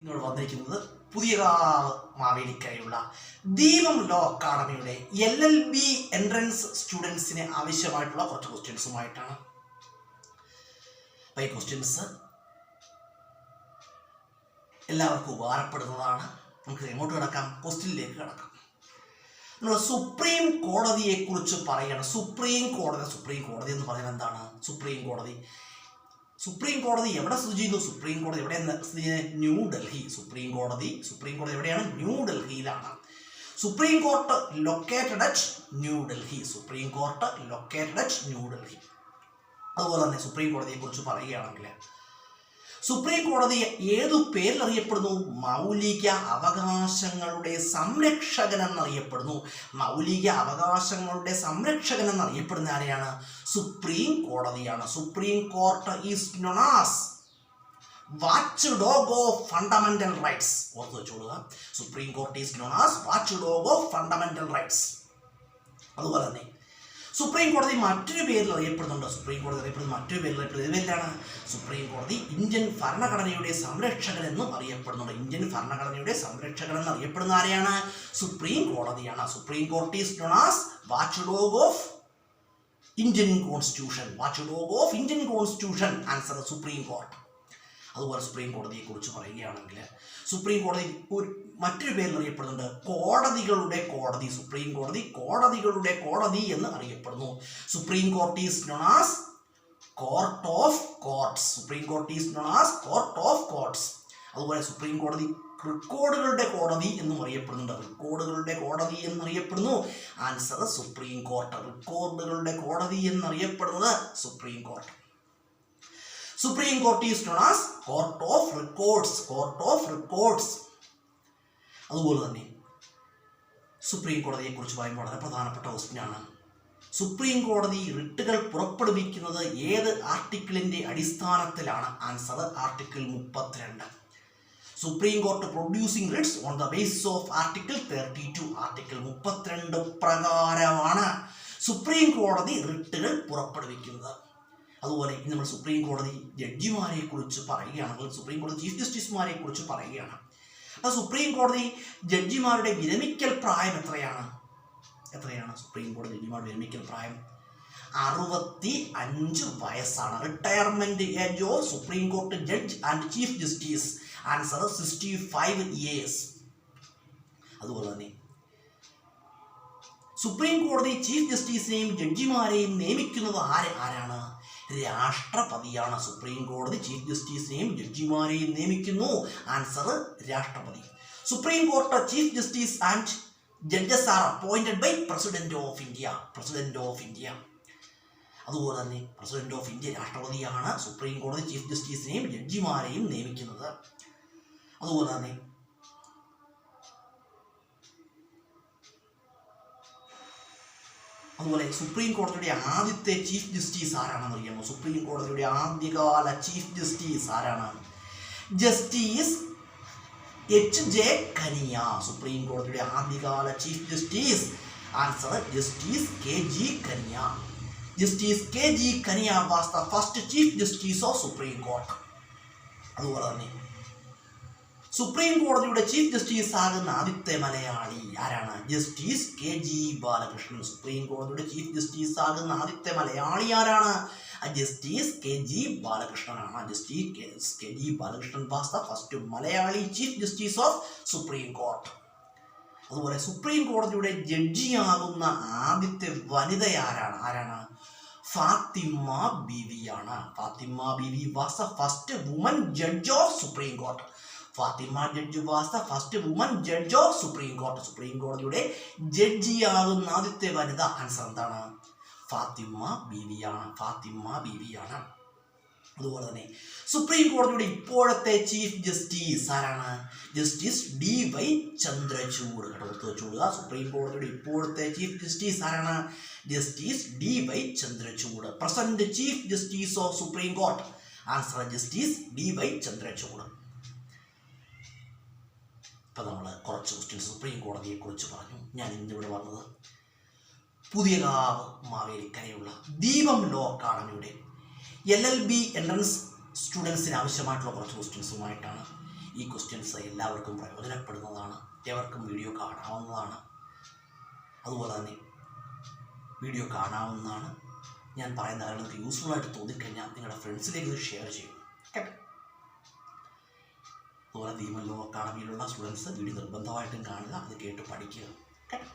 ഇങ്ങോട്ട് വന്നിരിക്കുന്നത് പുതിയകാവ് മാവേലിക്കരയുള്ള ദീപം ലോ അക്കാഡമിയുടെ LLB എൻട്രൻസ് സ്റ്റുഡൻസിന് ആവശ്യമായിട്ടുള്ള കുറച്ച് ക്വസ്റ്റ്യൻസുമായിട്ടാണ്. അപ്പോൾ ഈ ക്വസ്റ്റ്യൻസ് എല്ലാവർക്കും ഉപകാരപ്പെടുന്നതാണ്. നമുക്ക് എങ്ങോട്ട് കിടക്കാം? ക്വസ്റ്റ്യനിലേക്ക് കിടക്കാം. നമ്മൾ സുപ്രീം കോടതിയെക്കുറിച്ച് പറയണം. സുപ്രീം കോടതി എന്ന് പറയുന്നത് എന്താണ്? സുപ്രീം കോടതി എവിടെ സ്ഥിതി ചെയ്യുന്നു? സുപ്രീം കോടതി എവിടെ സ്ഥിതി ചെയ്യുന്നത്? ന്യൂഡൽഹി. സുപ്രീം കോടതി എവിടെയാണ്? ന്യൂഡൽഹിയിലാണ്. Supreme court located at New Delhi. അതുപോലെ തന്നെ സുപ്രീം കോടതിയെ കുറിച്ച് പറയുകയാണെങ്കിൽ സുപ്രീം കോടതി ഏതു പേരിൽ അറിയപ്പെടുന്നു? മൗലിക അവകാശങ്ങളുടെ സംരക്ഷകൻ എന്നറിയപ്പെടുന്നു. ആരെയാണ്? സുപ്രീം കോടതിയാണ്. Supreme court is known as watch dog of fundamental rights. ഓർത്ത് വെച്ചോളുക. Supreme court is known as watch dog of fundamental rights. അതുപോലെ തന്നെ സുപ്രീം കോടതി മറ്റൊരു പേരിൽ അറിയപ്പെടുന്നുണ്ട്. ഇതെല്ലാം സുപ്രീം കോടതി ഇന്ത്യൻ ഭരണഘടനയുടെ സംരക്ഷകൻ എന്നും അറിയപ്പെടുന്നുണ്ട്. എന്നറിയപ്പെടുന്ന ആരെയാണ്? സുപ്രീം കോടതിയാണ്. Supreme court is known as watch dog of Indian constitution. Answer supreme court. അതുപോലെ സുപ്രീം കോടതിയെ കുറിച്ച് പറയുകയാണെങ്കിൽ സുപ്രീം കോടതി മറ്റൊരു പേരിൽ അറിയപ്പെടുന്നുണ്ട് കോടതികളുടെ കോടതി. സുപ്രീം കോടതി കോടതികളുടെ കോടതി എന്ന് അറിയപ്പെടുന്നു. Supreme court is known as court of കോർട്ട്സ്. അതുപോലെ സുപ്രീം കോടതി റെക്കോർഡുകളുടെ കോടതി എന്നും അറിയപ്പെടുന്നു. Answer supreme court. റെക്കോർഡുകളുടെ കോടതി എന്നറിയപ്പെടുന്നത് supreme court. Supreme court is known as court of records. അതുപോലെ തന്നെ സുപ്രീം കോടതിയെ കുറിച്ച് പറയുമ്പോൾ വളരെ പ്രധാനപ്പെട്ട ക്വസ്റ്റ്യനാണ്. സുപ്രീം കോടതി റിട്ടുകൾ പുറപ്പെടുവിക്കുന്നത് ഏത് ആർട്ടിക്കിളിന്റെ അടിസ്ഥാനത്തിലാണ്? Answer article 32. Supreme court producing Ritz on the basis of article 32. Article 32 പ്രകാരമാണ് സുപ്രീം കോടതി റിട്ടുകൾ പുറപ്പെടുവിക്കുന്നത്. അതുപോലെ ഇന്ന് നമ്മൾ സുപ്രീം കോടതി ജഡ്ജിമാരെ കുറിച്ച് പറയുകയാണെങ്കിൽ സുപ്രീം കോടതി ചീഫ് ജസ്റ്റിസുമാരെ കുറിച്ച് പറയുകയാണ്. അപ്പോൾ സുപ്രീം കോടതി ജഡ്ജിമാരുടെ വിരമിക്കൽ പ്രായം എത്രയാണ്? സുപ്രീം കോടതി ജഡ്ജിമാരുടെ വിരമിക്കൽ പ്രായം 65 വയസ്സാണ്. Retirement age of supreme court judge and chief justice. Answer 65 years. അതുപോലെ തന്നെ സുപ്രീം കോടതി ചീഫ് ജസ്റ്റിസിനെയും ജഡ്ജിമാരെയും നിയമിക്കുന്നത് ആരാണ്? രാഷ്ട്രപതിയാണ്. സുപ്രീം കോടതി ചീഫ് ജസ്റ്റിസിനെയും ജഡ്ജിമാരെയും നിയമിക്കുന്നു. ആൻസർ രാഷ്ട്രപതി. Supreme Court chief justice and judges are appointed by president of India. അതുപോലെ തന്നെ പ്രസിഡന്റ് ഓഫ് ഇന്ത്യ രാഷ്ട്രപതിയാണ് സുപ്രീം കോടതി ചീഫ് ജസ്റ്റിസിനെയും ജഡ്ജിമാരെയും നിയമിക്കുന്നത്. അതുപോലെ തന്നെ സുപ്രീം കോടതിയുടെ ആദ്യത്തെ ചീഫ് ജസ്റ്റിസ് ആരാണെന്ന് അറിയാമോ? സുപ്രീം കോടതിയുടെ ആദ്യകാല ചീഫ് ജസ്റ്റിസ് ആരാണ്? Justice H.J. കനിയ. സുപ്രീം കോടതിയുടെ ആദ്യകാല chief justice. Answer justice K.G. Kania. Justice K.G. Kania was the first chief justice of supreme court. അതുപോലെ തന്നെ സുപ്രീം കോടതിയുടെ ചീഫ് ജസ്റ്റിസ് ആകുന്ന ആദ്യത്തെ മലയാളി ആരാണ്? Justice K.G. ബാലകൃഷ്ണൻ. സുപ്രീം കോടതിയുടെ ചീഫ് ജസ്റ്റിസ് ആകുന്ന ആദ്യത്തെ മലയാളി ആരാണ്? Justice K.G. ബാലകൃഷ്ണനാണ്. Justice K.G. Balakrishnan was the first Malayali chief justice of supreme court. അതുപോലെ സുപ്രീം കോടതിയുടെ ജഡ്ജിയാകുന്ന ആദ്യത്തെ വനിത ആരാണ്? ഫാത്തിമ ബീവിയാണ്. Fathima Beevi was the first woman judge of supreme court. Supreme കോടതിയുടെ ജഡ്ജിയാകുന്ന ആദ്യത്തെ വനിത. ആൻസർ എന്താണ്? ഫാത്തിമ ബീവിയാണ്. അതുപോലെ തന്നെ സുപ്രീം കോടതിയുടെ ഇപ്പോഴത്തെ ചീഫ് ജസ്റ്റിസ് ആരാണ്? Justice D.Y. ചന്ദ്രചൂഡ്. സുപ്രീം കോടതിയുടെ ഇപ്പോഴത്തെ ചീഫ് ജസ്റ്റിസ് ആരാണ്? Justice D.Y. Chandrachud. Present chief justice of supreme court. Answer justice D.Y. Chandrachud. ഇപ്പം നമ്മൾ കുറച്ച് ക്വസ്റ്റ്യൻസ് സുപ്രീം കോടതിയെ കുറിച്ച് പറഞ്ഞു. ഞാൻ ഇന്നിവിടെ വന്നത് പുതിയകാവ് മാവേലിക്കരയുള്ള ദീപം ലോ അക്കാഡമിയുടെ LLB എൻട്രൻസ് സ്റ്റുഡൻസിന് ആവശ്യമായിട്ടുള്ള കുറച്ച് ക്വസ്റ്റ്യൻസുമായിട്ടാണ്. ഈ ക്വസ്റ്റ്യൻസ് എല്ലാവർക്കും പ്രയോജനപ്പെടുന്നതാണ്, ഏവർക്കും വീഡിയോ കാണാവുന്നതാണ്. അതുപോലെ തന്നെ വീഡിയോ കാണാവുന്നതാണ്. ഞാൻ പറയുന്ന കാര്യങ്ങൾക്ക് യൂസ്ഫുൾ ആയിട്ട് തോന്നിക്കഴിഞ്ഞാൽ നിങ്ങളുടെ ഫ്രണ്ട്സിലേക്ക് ഇത് ഷെയർ ചെയ്യും കേട്ടോ. അതുപോലെ ദീപൻ ലോ അക്കാഡമിയിലുള്ള സ്റ്റുഡൻസ് വീഡിയോ നിർബന്ധമായിട്ടും കാണുക, അത് കേട്ട് പഠിക്കുക കേട്ടോ.